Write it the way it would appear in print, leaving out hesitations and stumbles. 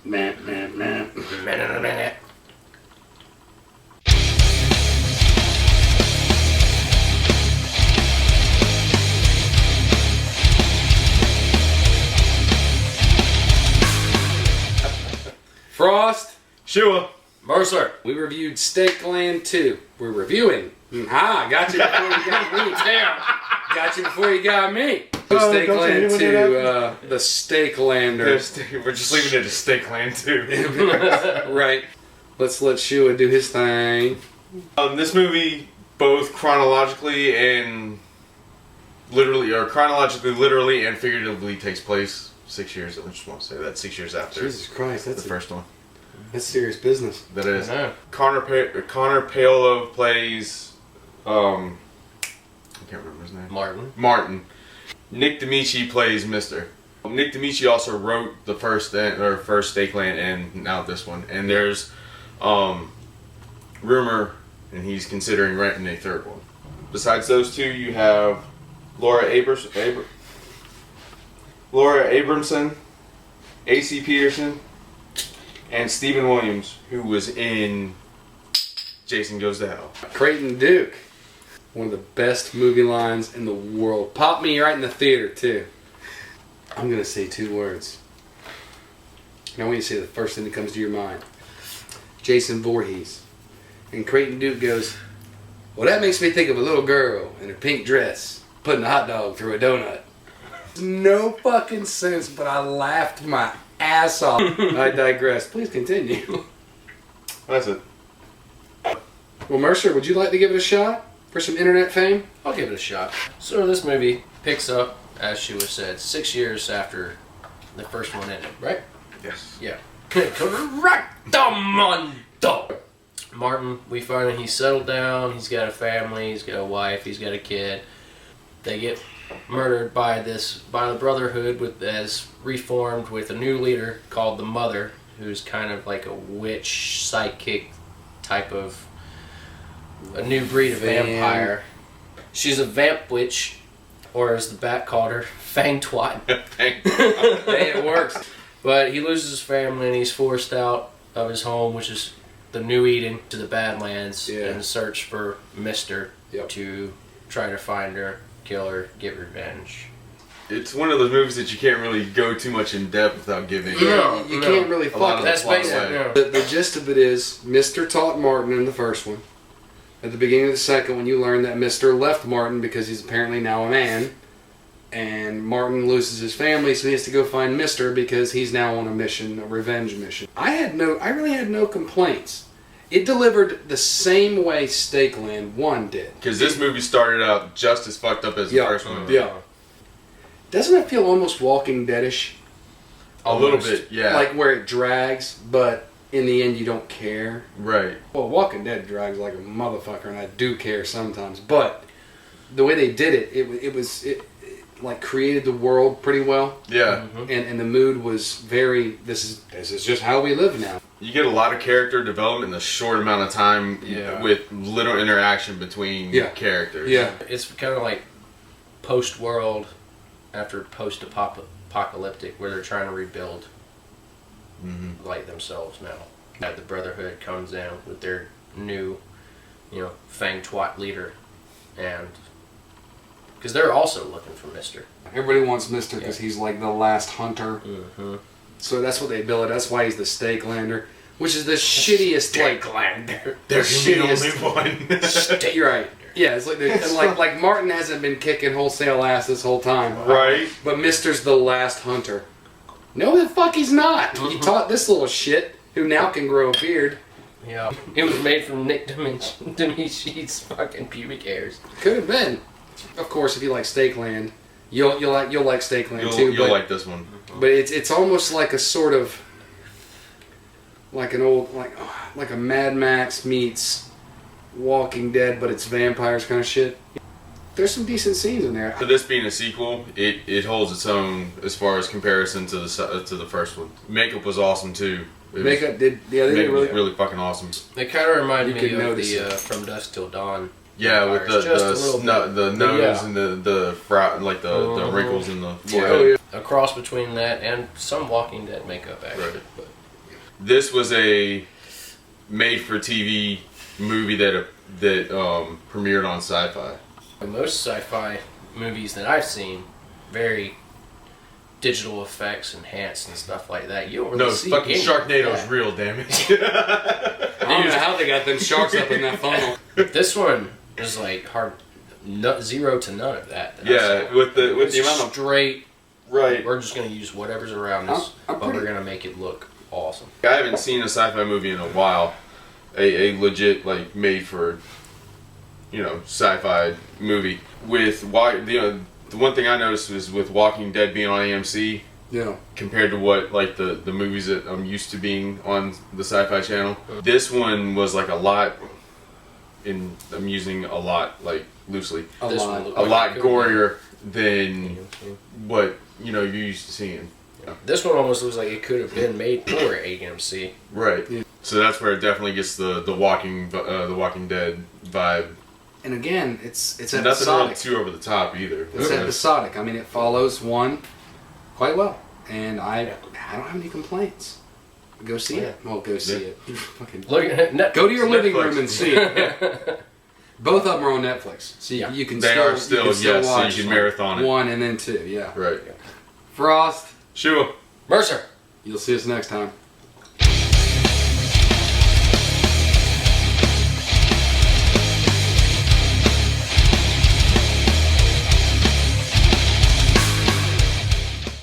Meh, meh, meh. Frost. Shua. Mercer. We reviewed Steakland 2. We're reviewing. Ha! Got you before you got me. Damn. Got you before you got me. The Steakland 2, the Steaklander. We're just leaving it to Steakland 2. Right. Let's let Shua do his thing. This movie, both chronologically and literally and figuratively, takes place 6 years. I just want to say that 6 years after Jesus Christ, that's the first one. That's serious business. That is. I know. Connor Paolo plays. I can't remember his name. Martin. Nick D'Amici plays Mister. Nick D'Amici also wrote the first Steakland and now this one. And there's rumor, and he's considering renting a third one. Besides those two, you have Laura Abramson, A.C. Peterson, and Stephen Williams, who was in Jason Goes to Hell. Creighton Duke. One of the best movie lines in the world. Popped me right in the theater, too. I'm going to say 2 words. And I want you to say the first thing that comes to your mind. Jason Voorhees. And Creighton Duke goes, well, that makes me think of a little girl in a pink dress putting a hot dog through a donut. No fucking sense, but I laughed my ass off. I digress. Please continue. That's it. Well, Mercer, would you like to give it a shot for some internet fame? I'll give it a shot. So this movie picks up, as she was said, 6 years after the first one ended, right? Yes. Yeah. Correctamundo. Martin, we find that he's settled down, he's got a family, he's got a wife, he's got a kid. They get murdered by the Brotherhood as reformed with a new leader called the Mother, who's kind of like a witch psychic type of a new breed of vampire. She's a vamp witch, or as the Bat called her, Fang Twat. Hey, it works. But he loses his family and he's forced out of his home, which is the New Eden, to the Badlands, and search for Mister to try to find her, kill her, get revenge. It's one of those movies that you can't really go too much in depth without giving. Yeah, you can't really fuck it. That's basically The gist of it is, Mister taught Martin in the first one. At the beginning of the second one, you learn that Mister left Martin because he's apparently now a man. And Martin loses his family, so he has to go find Mister because he's now on a mission, a revenge mission. I really had no complaints. It delivered the same way Steakland 1 did. Because this movie started out just as fucked up as the first one. Yeah. Doesn't it feel almost Walking Dead-ish? A little bit, yeah. Like where it drags, but in the end you don't care. Right. Well, Walking Dead drags like a motherfucker, and I do care sometimes. But the way they did it, it like created the world pretty well. Yeah. And the mood was very, this is just how we live now. You get a lot of character development in a short amount of time with little interaction between characters. Yeah. It's kind of like post-world after post-apocalyptic, where they're trying to rebuild like themselves now. The Brotherhood comes in with their new, Fang Twat leader, and because they're also looking for Mister. Everybody wants Mister because he's like the last hunter. So that's what they bill it. That's why he's the Steaklander, which is the shittiest Steaklander. There's the only one. You're right. Yeah, it's like Martin hasn't been kicking wholesale ass this whole time. Right. But Mister's the last hunter. No, the fuck he's not. He taught this little shit who now can grow a beard. Yeah. It was made from Nick D'Amici's fucking pubic hairs. Could have been. Of course, if you like Steakland, you'll like Steakland too. You'll like this one. But it's almost like a sort of like an old like a Mad Max meets Walking Dead, but it's vampires kind of shit. There's some decent scenes in there. For this being a sequel, it holds its own as far as comparison to the first one. Makeup was awesome too. Makeup did really fucking awesome. It kind of reminded me of the it. From Dusk Till Dawn. Yeah, with the nose and the wrinkles in the forehead. A cross between that and some Walking Dead makeup, actually. Right. But This was a made-for-TV movie that premiered on Sci-Fi. Most sci-fi movies that I've seen, very digital effects enhanced and stuff like that. You don't really see fucking any Sharknado's of real, damn it. I don't know how they got them sharks up in that funnel. that. This one is like zero to none of that. Yeah, with the amount of straight. right. We're just gonna use whatever's around us, but we're gonna make it look awesome. I haven't seen a sci-fi movie in a while. A legit like made for sci-fi movie with the one thing I noticed was with Walking Dead being on AMC. Yeah. Compared to what like the movies that I'm used to being on the Sci-Fi Channel, this one was like a lot. I'm using a lot like loosely. A lot gorier than what you're used to seeing. Yeah. This one almost looks like it could have been made for AMC. Right. Yeah. So that's where it definitely gets the Walking Dead vibe. And again, it's episodic. Nothing really too over the top either. It's episodic. I mean, it follows one quite well, and I don't have any complaints. Go see it. Well, go see it. Look at Netflix. Go to your living room and see it. Both of them are on Netflix, so you can still watch so you can marathon it. 1 and then 2. Yeah. Right. Frost. Sure. Mercer. You'll see us next time.